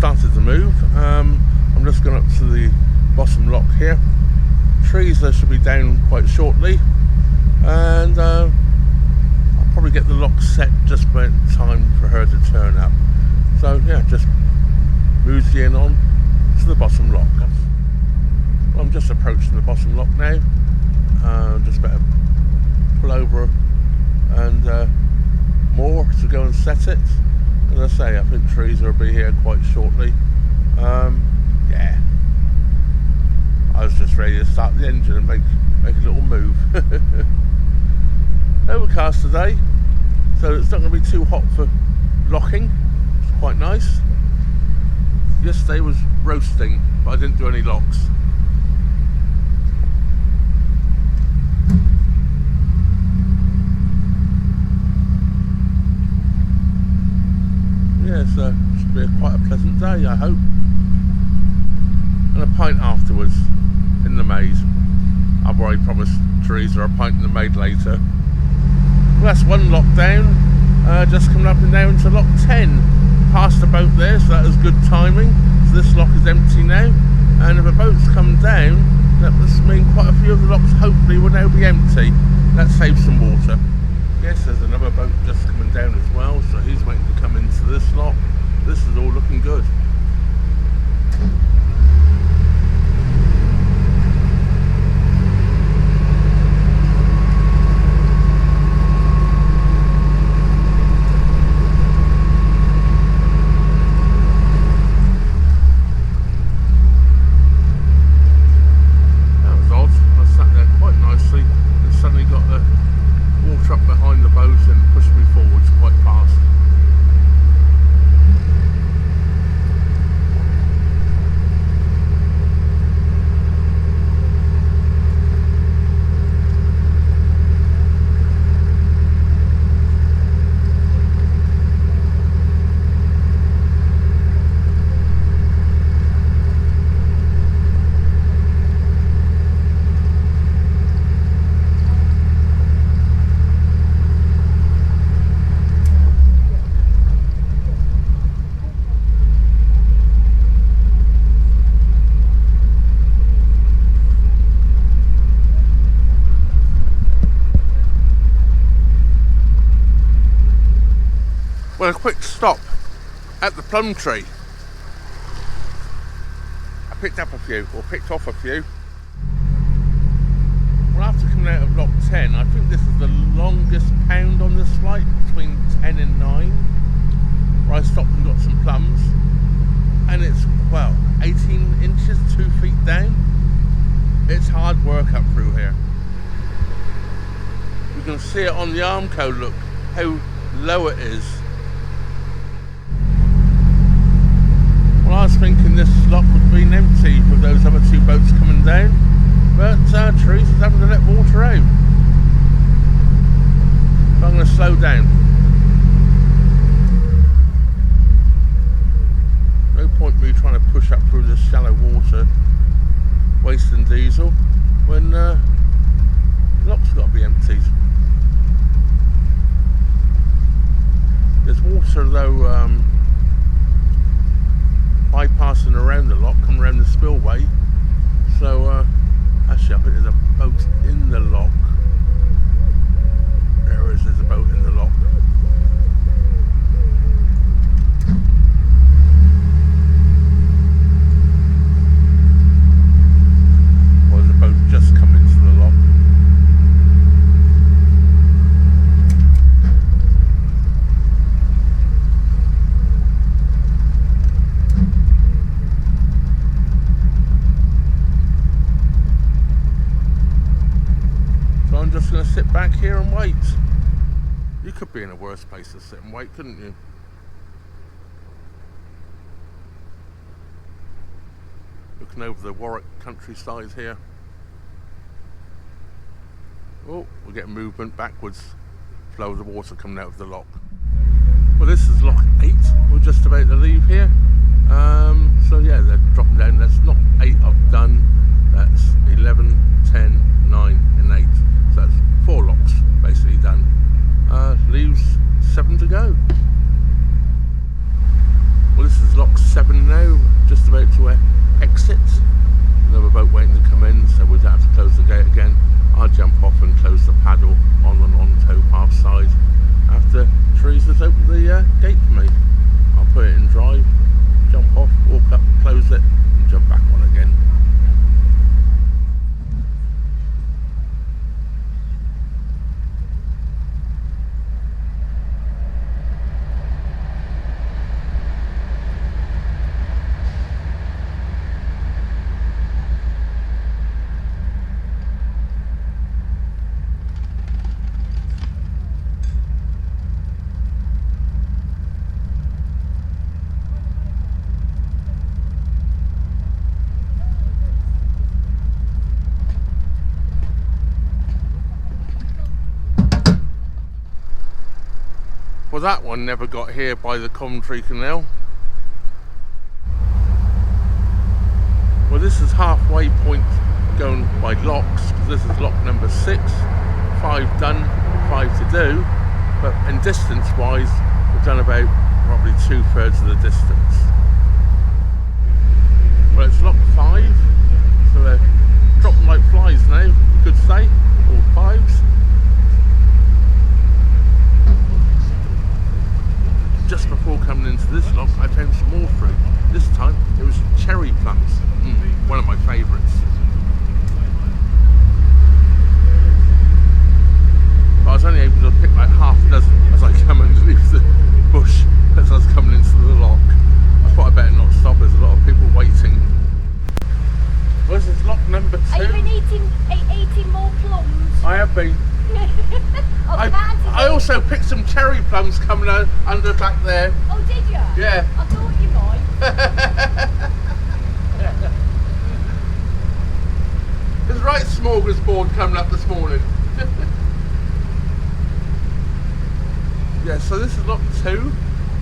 started to move. I'm just going up to the bottom lock here. Theresa should be down quite shortly, and I'll probably get the lock set just about time for her to turn up. So yeah, just mosey in on to the bottom lock. Well, I'm just approaching the bottom lock now. Just better pull over and moor to go and set it. As I say, I think Theresa will be here quite shortly. Yeah, I was just ready to start the engine and make a little move. Overcast today, so it's not going to be too hot for locking. It's quite nice. Yesterday was roasting, but I didn't do any locks. Yeah, so should be quite a pleasant day, I hope. And a pint afterwards in the maze. I've already promised Theresa a pint in the maid later. Well, that's one lock down. Just coming up and down to lock 10. Past the boat there, so that was good timing. So this lock is empty now. And if a boat's come down, that must mean quite a few of the locks hopefully will now be empty. That saves some water. Yes, there's another boat just coming down as well, so he's waiting to come into this lock. This is all looking good. That was odd. I sat there quite nicely and suddenly got the water up behind the boat and pushed me forwards quite fast. Well, a quick stop at the plum tree. I picked up a few, or picked off a few. Well, after coming out of lock 10, I think this is the longest pound on this flight, between 10 and 9, where I stopped and got some plums. And it's, well, 18 inches, 2 feet down. It's hard work up through here. You can see it on the Armco, look how low it is. Well, I was thinking this lock would be empty with those other two boats coming down, but Theresa's having to let water out. So I'm going to slow down. No point me trying to push up through this shallow water, wasting diesel, when the lock's got to be emptied. There's water though, bypassing around the lock, coming around the spillway. So actually I think there's a boat in the lock. There's a boat in the lock. Or there's a boat just come into the lock. I'm just going to sit back here and wait. You could be in a worse place to sit and wait, couldn't you? Looking over the Worcs countryside here. Oh, we're getting movement backwards. Flow of the water coming out of the lock. Well, this is lock 8. We're just about to leave here. So yeah, they're dropping down. That's not 8 I've done. That's 11, 10, 9 and 8. So that's 4 locks basically done. Leaves 7 to go. Well, this is lock 7 now. Well, that one never got here by the Coventry Canal. Well, this is halfway point going by locks. This is lock number 6. 5 done, 5 to do. But in distance wise, we've done about probably 2/3 of the distance. Well, it's lock 5, so they're dropping like flies now, you could say, all 5s. Just before coming into this lock, I found some more fruit. This time, it was cherry plums, one of my favourites. But I was only able to pick like half a dozen as I come underneath the bush as I was coming into the lock. I thought I'd better not stop, there's a lot of people waiting. Well, this is lock number 2. Have you been eating more plums? I have been. I also picked some cherry plums coming under back there. Oh, did you? Yeah. I thought you might. There's a right smorgasbord coming up this morning. Yeah, so this is lock 2,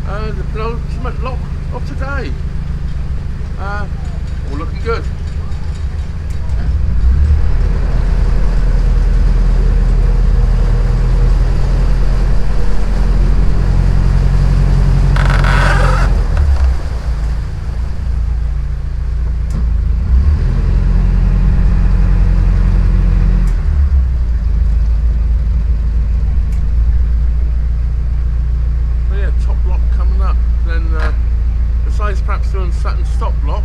the penultimate lock of today. All looking good. Perhaps doing Sutton stop lock,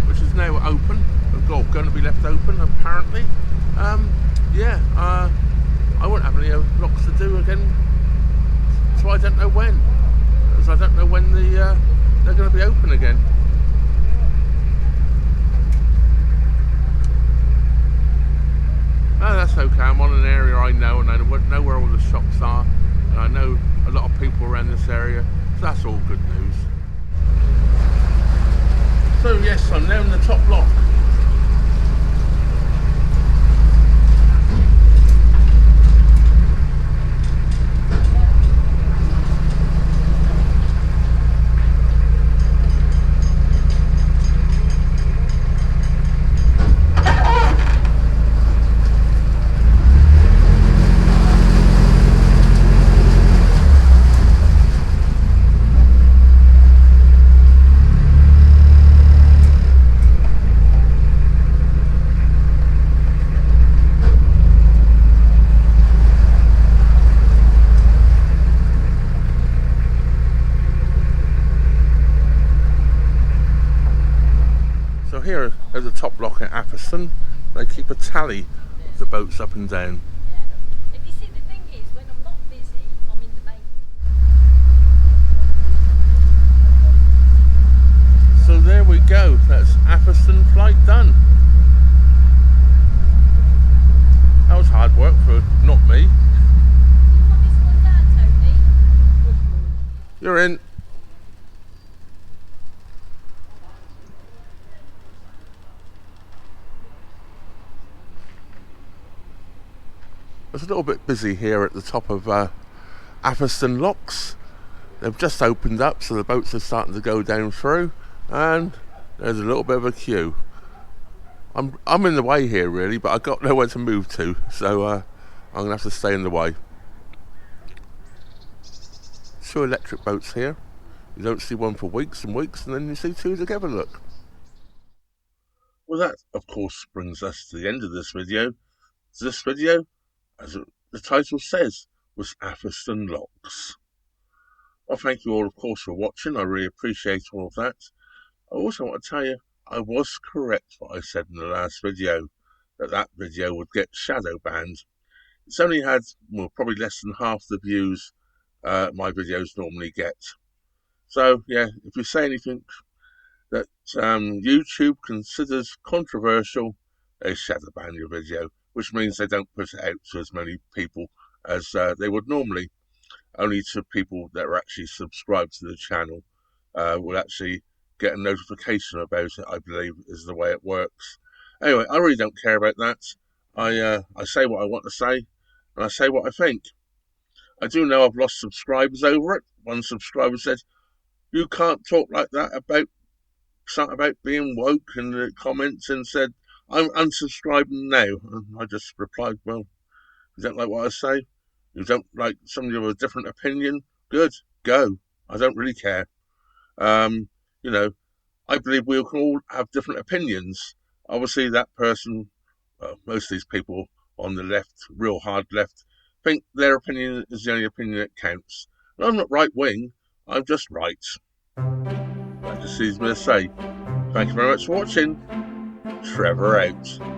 which is now open, or going to be left open apparently. Yeah, I won't have any locks to do again, so I don't know when, because I don't know when they're going to be open again. No, that's okay. I'm on an area I know, and I know where all the shops are, and I know a lot of people around this area. So that's all good news. So yes, I'm now in the top lock. Here at the top lock at Atherstone, they keep a tally of the boats up and down. If you see, the thing is, when I'm not busy, I'm in the main. So there we go, that's Atherstone flight done. That was hard work for not me. You want this one down, Tony? You're in. It's a little bit busy here at the top of Atherstone Locks. They've just opened up, so the boats are starting to go down through, and there's a little bit of a queue. I'm in the way here really, but I've got nowhere to move to, so I'm going to have to stay in the way. 2 electric boats here. You don't see one for weeks and weeks, and then you see 2 together, look. Well, that of course brings us to the end of this video. This video, as the title says, was Atherstone Locks. Well, thank you all, of course, for watching. I really appreciate all of that. I also want to tell you, I was correct what I said in the last video, that video would get shadow banned. It's only had, well, probably less than half the views my videos normally get. So, yeah, if you say anything that YouTube considers controversial, they shadow ban your video, which means they don't put it out to as many people as they would normally. Only to people that are actually subscribed to the channel will actually get a notification about it, I believe is the way it works. Anyway, I really don't care about that. I say what I want to say, and I say what I think. I do know I've lost subscribers over it. One subscriber said, "You can't talk like that about something about being woke," in the comments, and said, "I'm unsubscribing now." And I just replied, "Well, you don't like what I say? You don't like somebody with a different opinion? Good, go. I don't really care." Um, you know, I believe we can all have different opinions. Obviously, that person, most of these people on the left, real hard left, think their opinion is the only opinion that counts. And I'm not right wing, I'm just right. That just leaves me to say, thank you very much for watching. Trevor out.